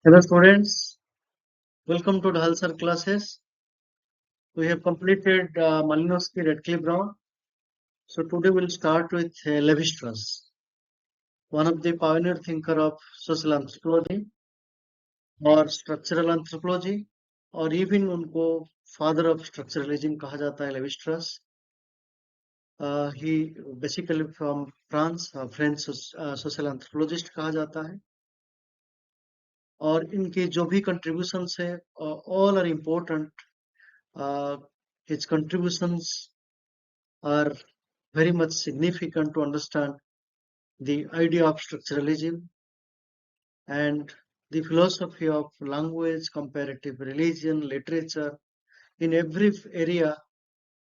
Hello students, welcome to the Sir classes. We have completed Malinowski Radcliffe Brown. So today we'll start with Levi-Strauss, one of the pioneer thinker of social anthropology or structural anthropology, और even उनको father of structuralism कहा जाता है Levi-Strauss. He basically from France, French social anthropologist कहा जाता है. और इनके जो भी contributions है, all are important. His contributions are very much significant to understand the idea of structuralism and the philosophy of language, comparative religion, literature. In every area,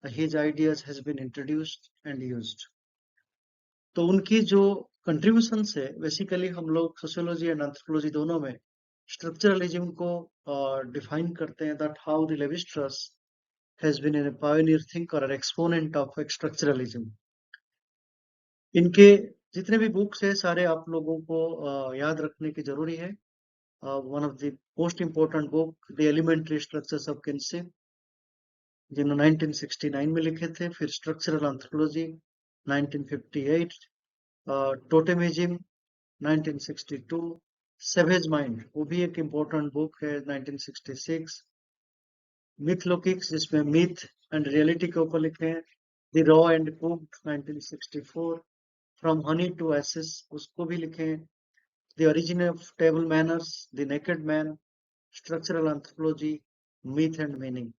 his ideas has been introduced and used. तो उनकी जो contributions है, basically हम लोग sociology and anthropology दोनों में structuralism को define करते हैं that how the Levi-Strauss has been a pioneer thinker or exponent of structuralism. इनके जितने भी बुक्स है सारे आप लोगों को याद रखने की जरूरी है. One of the most important book the elementary structures of kinship जिन्होंने 1969 में लिखे थे. फिर structural anthropology 1958, totemism 1962, savage mind वो भी एक इम्पोर्टेंट बुक है 1966, मिथोलॉजिक्स जिसमें मिथ एंड रियलिटी के ऊपर लिखे हैं, the raw and cooked 1964, from honey to ashes उसको भी लिखे हैं, The Origin of Table Manners, The Naked Man, Structural Anthropology, Myth and Meaning.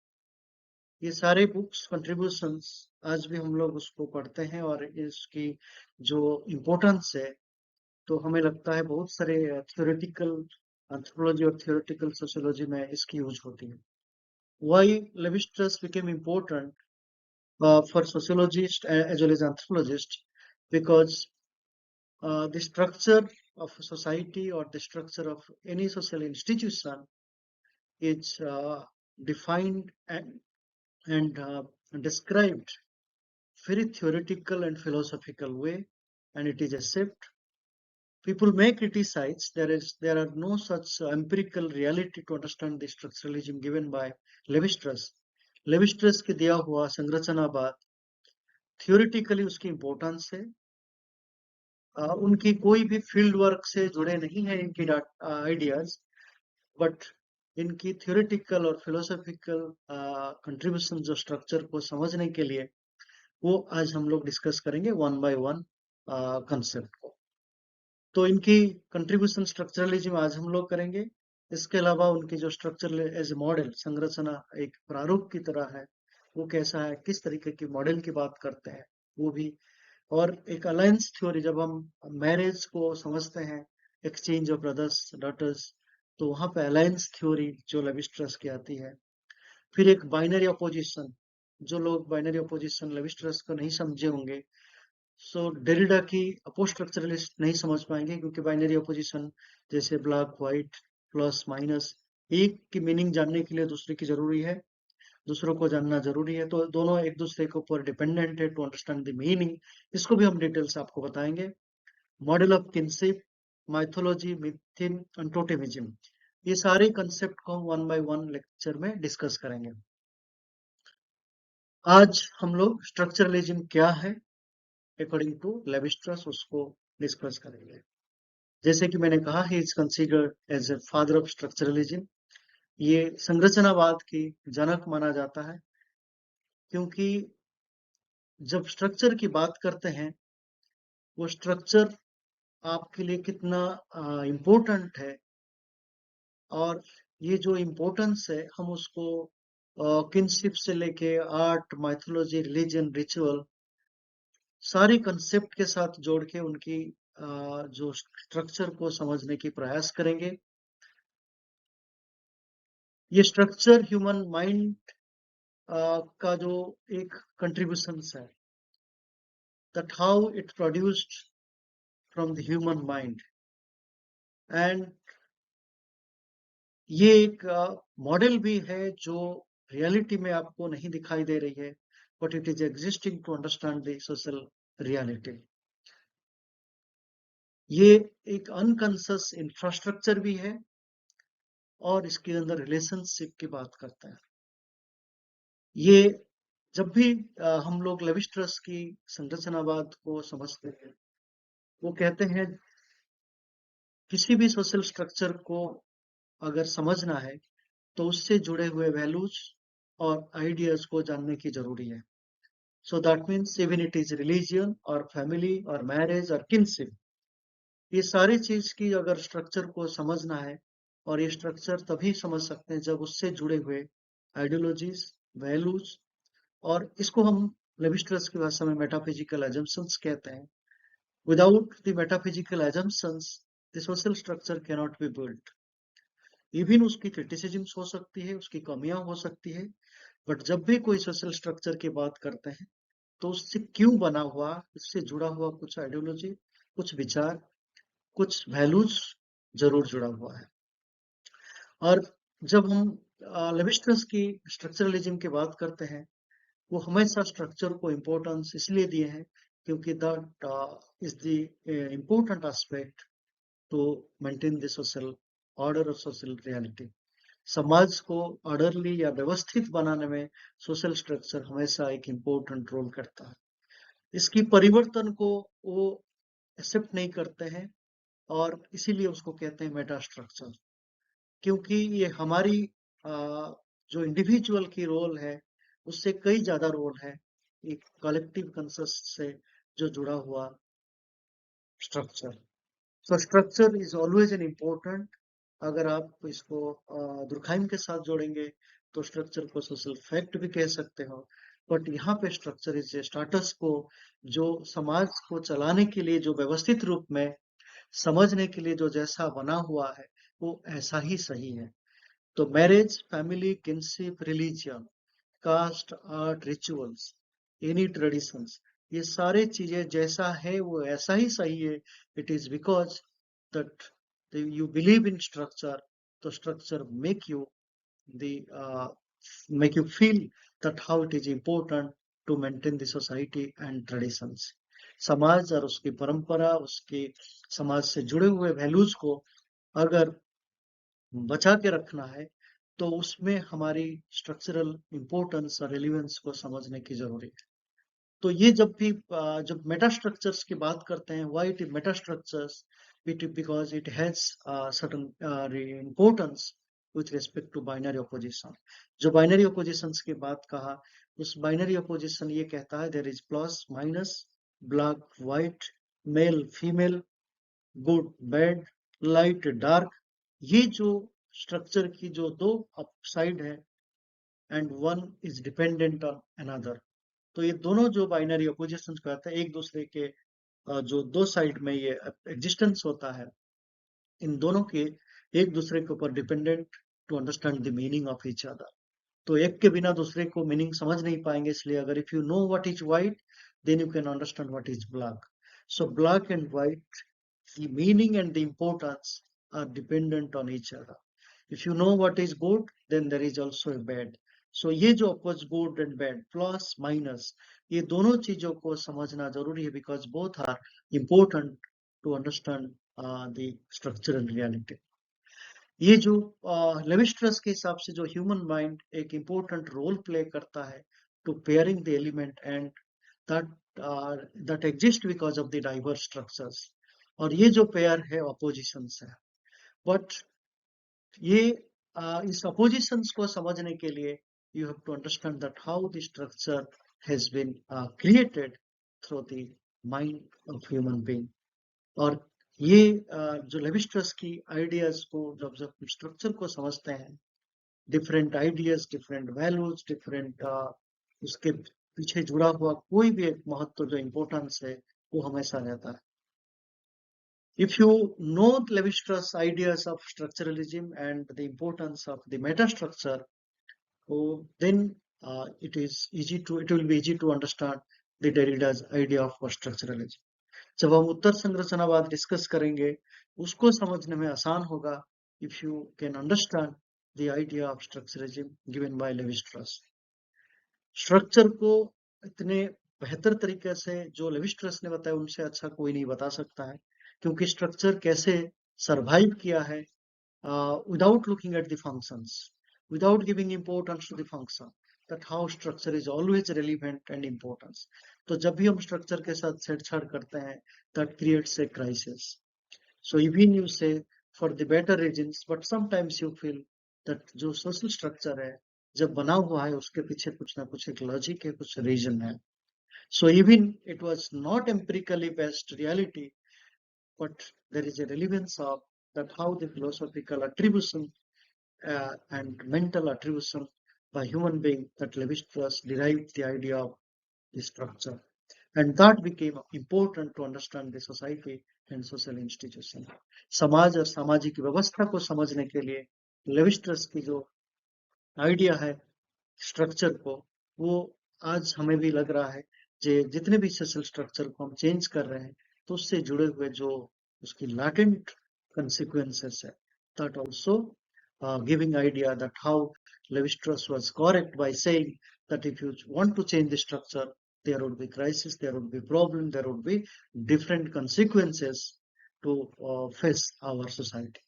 ये सारे बुक्स कंट्रीब्यूशंस आज भी हम लोग उसको पढ़ते हैं और इसकी जो इम्पोर्टेंस है तो हमें लगता है बहुत सारे थ्योरेटिकल एंथ्रोपोलॉजी और थ्योरेटिकल सोशियोलॉजी में इसकी यूज होती है. Why Levi-Strauss became important for sociologists as well as anthropologists? Because the structure of a society or the structure of any social institution is defined and described very theoretical and philosophical way, and it is accepted. People may criticize there are no such empirical reality to understand the structuralism given by Levi-Strauss. Levi-Strauss के दिया हुआ संरचनावाद theoretically उसकी importance है. उनकी कोई भी field work से जुड़े नहीं है इनकी आइडियाज, बट इनकी थ्योरेटिकल और फिलोसॉफिकल कंट्रीब्यूशन जो स्ट्रक्चर को समझने के लिए वो आज हम लोग डिस्कस करेंगे वन बाय वन कंसेप्ट को. तो इनकी कंट्रीब्यूशन स्ट्रक्चरलिज्म आज हम लोग करेंगे. इसके अलावा उनकी जो स्ट्रक्चर एज ए मॉडल संरचना एक प्रारूप की तरह है वो कैसा है, किस तरीके की मॉडल की बात करते हैं वो भी, और एक अलायंस थ्योरी जब हम मैरिज को समझते हैं एक्सचेंज ऑफ ब्रदर्स डॉटर्स तो वहां पे अलायंस थ्योरी जो लेवी-स्ट्रॉस की आती है. फिर एक बाइनरी अपोजिशन, जो लोग बाइनरी अपोजिशन लेवी-स्ट्रॉस को नहीं समझे होंगे सो डेरिडा की अपोस्ट्रक्चरलिस्ट नहीं समझ पाएंगे, क्योंकि बाइनरी अपोजिशन जैसे ब्लैक व्हाइट प्लस माइनस एक की मीनिंग जानने के लिए दूसरे की जरूरी है, दूसरों को जानना जरूरी है, तो दोनों एक दूसरे के ऊपर डिपेंडेंट है टू अंडरस्टैंड द मीनिंग. इसको भी हम डिटेल से आपको बताएंगे. मॉडल ऑफ किनशिप, माइथोलॉजी, मिथिन एंड टोटेमिज्म, ये सारे कंसेप्ट को हम वन बाय वन लेक्चर में डिस्कस करेंगे. आज हम लोग स्ट्रक्चरलिज्म क्या है अकॉर्डिंग टू लेवी-स्ट्रॉस उसको डिस्कस करेंगे. जैसे कि मैंने कहा he is considered as a father of structuralism. ये संरचनावाद की जनक माना जाता है, क्योंकि जब स्ट्रक्चर की बात करते हैं वो स्ट्रक्चर आपके लिए कितना इम्पोर्टेंट है, और ये जो इम्पोर्टेंस है हम उसको किनशिप से लेके आर्ट, माइथोलॉजी, रिलीजन, रिचुअल सारे कंसेप्ट के साथ जोड़ के उनकी जो स्ट्रक्चर को समझने की प्रयास करेंगे. ये स्ट्रक्चर ह्यूमन माइंड का जो एक कंट्रीब्यूशन है, that how it produced from the human mind, and ये एक मॉडल भी है जो रियलिटी में आपको नहीं दिखाई दे रही है, but it is existing to understand the social reality. ये एक अनकॉन्शियस इंफ्रास्ट्रक्चर भी है और इसके अंदर रिलेशनशिप की बात करता है। ये जब भी हम लोग लेवी-स्ट्रस की संरचनावाद को समझते हैं, वो कहते हैं किसी भी सोशल स्ट्रक्चर को अगर समझना है, तो उससे जुड़े हुए वैल्यूज और आइडियाज को जानने की जरूरी है। So that means even it is religion और फैमिली और मैरिज और किनशिप, ये सारी चीज की अगर स्ट्रक्चर को समझना है, और ये स्ट्रक्चर तभी समझ सकते हैं जब उससे जुड़े हुए आइडियोलॉजीज, वैल्यूज, और इसको हम लेवी-स्ट्रस की भाषा में मेटाफिजिकल एजम्पशंस कहते हैं। Without the metaphysical assumptions the social structure can not be built. Even उसकी क्रिटिसिज्म्स हो सकती है, उसकी कमियां हो सकती है, बट जब भी कोई सोशल स्ट्रक्चर की बात करते हैं, तो उससे क्यों बना हुआ, उससे जुड़ा हुआ कुछ आइडियोलॉजी, कुछ विचार, कुछ वैल्यूज जरूर जुड़ा हुआ है। और जब हम लेवी-स्ट्रस की स्ट्रक्चरलिज्म की बात करते हैं, वो हमेशा स्ट्रक्चर को इम्पोर्टेंस इसलिए दिए हैं क्योंकि that is the important aspect to maintain the social order और सोशल रियलिटी। समाज को ऑर्डरली या व्यवस्थित बनाने में सोशल स्ट्रक्चर हमेशा एक इम्पोर्टेंट रोल करता है। इसकी परिवर्तन को वो एक्सेप्ट नहीं करते हैं, और इसीलिए उसको कहते हैं मेटा स्ट्रक्चर, क्योंकि ये हमारी अ, जो इंडिविजुअल की रोल है, उससे कई ज्यादा रोल है एक कलेक्टिव कंसेप्ट से जो जुड़ा हुआ structure. So structure is always an important. अगर आप इसको दुर्खाइम के साथ जोड़ेंगे, तो स्ट्रक्चर को सोशल फैक्ट भी कह सकते हो, बट यहाँ पे स्ट्रक्चर इज स्टाटस को, जो समाज को चलाने के लिए जो व्यवस्थित रूप में समझने के लिए जो जैसा बना हुआ है, वो ऐसा ही सही है। तो marriage, family, kinship, religion, caste, art, rituals, any traditions, ये सारे चीजें जैसा है वो ऐसा ही सही है। It is because that you believe in structure, the structure the uh, make you feel that how it is important to maintain the society and traditions। समाज और उसकी परंपरा, उसके समाज से जुड़े हुए वैल्यूज को अगर बचा के रखना है, तो उसमें हमारी स्ट्रक्चरल इम्पोर्टेंस और रिलेवेंस को समझने की जरूरी है। तो ये जब भी जब मेटा स्ट्रक्चर्स की बात करते हैं, why it is meta structures, it because it has certain importance with respect to binary opposition. जो बाइनरी ऑपोजिशंस की बात कहा, उस बाइनरी ऑपोजिशन ये कहता है there is plus minus, black white, male female, good bad, light dark. ये जो स्ट्रक्चर की जो दो साइड है, and one is dependent on another. तो ये दोनों जो बाइनरी अपोजिशन कहते हैं, एक दूसरे के जो दो साइड में ये एग्जिस्टेंस होता है, इन दोनों के एक दूसरे के ऊपर dependent to understand the meaning of each other. तो एक के बिना दूसरे को मीनिंग समझ नहीं पाएंगे, इसलिए अगर if you know what is white, then you can understand what is black. So black and white, the meaning and the importance are dependent on each other. If you know what is good, then there is also a bad. So ये जो opposite good and bad, plus minus, ये दोनों चीजों को समझना जरूरी है, because both are important to understand the structure and reality. ये जो लेविस्ट्रस के हिसाब से जो ह्यूमन माइंड एक इम्पोर्टेंट रोल प्ले करता है to pairing the element, and that exist because of the diverse structures. और ये जो पेयर है अपोजिशंस है, बट ये इस अपोजिशंस को समझने के लिए you have to understand that how the structure has been created through the mind of human being. और ये जो लेविस्ट्रस की आइडियाज को जब जब स्ट्रक्चर को समझते हैं, different ideas, different values, different उसके पीछे जुड़ा हुआ कोई भी एक महत्व जो इम्पोर्टेंस है, वो हमेशा रहता है। If you know Levi-Strauss ideas of structuralism and the importance of the metastructure, oh, then it will be easy to understand the Derrida's idea of structuralism. जब हम उत्तर संरचनावाद डिस्कस करेंगे, उसको समझने में आसान होगा if you can understand the idea of structuralism given by Levi-Strauss. Structure को इतने बेहतर तरीके से जो लेवी-स्ट्रस ने बताया, उनसे अच्छा कोई नहीं बता सकता है, क्योंकि स्ट्रक्चर कैसे सरवाइव किया है, without looking at the functions, without giving importance to the function, that how structure is always relevant and importance. तो जब भी हम structure के साथ छेड़छाड़ करते हैं, that creates a crisis. So even you say for the better reasons, but sometimes you feel that जो social structure है, जब बना हुआ है उसके पीछे कुछ ना कुछ एक logic है, कुछ reason है. So even it was not empirically based reality, but there is a relevance of that how the philosophical attribution and mental attribution by human being that Levi-Strauss derived the idea of the structure. And that became important to understand the society and social institution. समाज और सामाजिक व्यवस्था को समझने के लिए लेविस्ट्रस की जो आइडिया है स्ट्रक्चर को, वो आज हमें भी लग रहा है कि जितने भी सोशल स्ट्रक्चर को हम चेंज कर रहे हैं तो उससे जुड़े हुए जो उसकी latent consequences है, that also giving idea that how Levi-Strauss was correct by saying that if you want to change the structure, there would be crisis, there would be problem, there would be different consequences to face our society.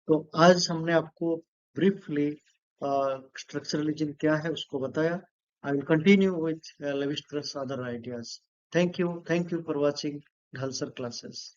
तो आज हमने आपको briefly structuralism क्या है उसको बताया. I will continue with Levi-Strauss other ideas. Thank you for watching Dhalsar classes.